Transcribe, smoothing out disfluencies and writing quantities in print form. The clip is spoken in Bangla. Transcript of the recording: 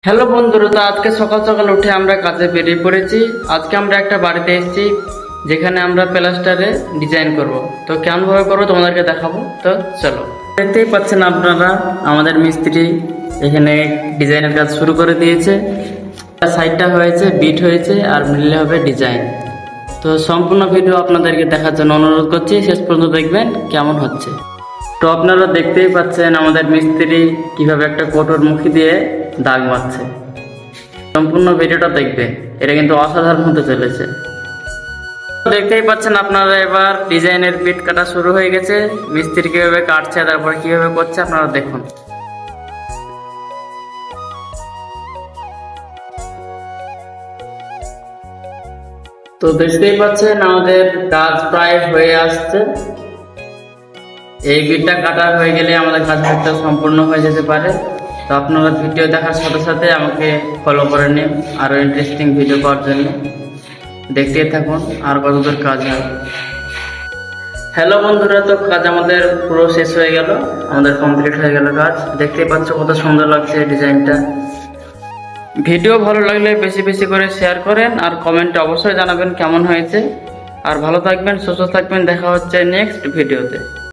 হ্যালো বন্ধুরা, তো আজকে সকাল সকাল উঠে আমরা কাজে বেরিয়ে পড়েছি। আজকে আমরা একটা বাড়িতে এসেছি যেখানে আমরা প্লাস্টারে ডিজাইন করব। তো কেমন ভাবে করবো তোমাদেরকে দেখাবো। তো চলো, দেখতেই পাচ্ছেন আপনারা আমাদের মিস্ত্রি এখানে ডিজাইনের কাজ শুরু করে দিয়েছে। সাইডটা হয়েছে বিট হয়েছে আর মিললে হবে ডিজাইন। তো সম্পূর্ণ ভিডিও আপনাদেরকে দেখার জন্য অনুরোধ করছি, শেষ পর্যন্ত দেখবেন কেমন হচ্ছে। তো আপনারা দেখতেই পাচ্ছেন আমাদের মিস্ত্রি কিভাবে একটা কোটর মুখি দিয়ে দাগ মারছে। সম্পূর্ণ ভিডিওটা দেখবেন, এটা কিন্তু অসাধারণ হতে চলেছে। দেখতেই পাচ্ছেন আপনারা এবার ডিজাইনের বিট কাটা শুরু হয়ে গেছে। মিস্ত্রি কিভাবে কাটছে তারপরে কিভাবে করছে আপনারা দেখুন। তো দেখতেই পাচ্ছেন আমাদের কাজ প্রায় হয়ে আসছে। এই বিটটা কাটা হয়ে গেলে আমাদের কাজটা সম্পূর্ণ হয়ে যেতে পারে। তো আপনারা ভিডিও দেখার সাথে সাথে আমাকে ফলো করে নিন আরও ইন্টারেস্টিং ভিডিও পাওয়ার জন্য। দেখতেই থাকুন আর কতদূর কাজ হয়। হ্যালো বন্ধুরা, তো কাজ আমাদের পুরো শেষ হয়ে গেল, আমাদের কমপ্লিট হয়ে গেল কাজ। দেখতেই পাচ্ছ কত সুন্দর লাগছে ডিজাইনটা। ভিডিও ভালো লাগলে বেশি বেশি করে শেয়ার করেন আর কমেন্টে অবশ্যই জানাবেন কেমন হয়েছে। আর ভালো থাকবেন, সুস্থ থাকবেন, দেখা হচ্ছে নেক্সট ভিডিওতে।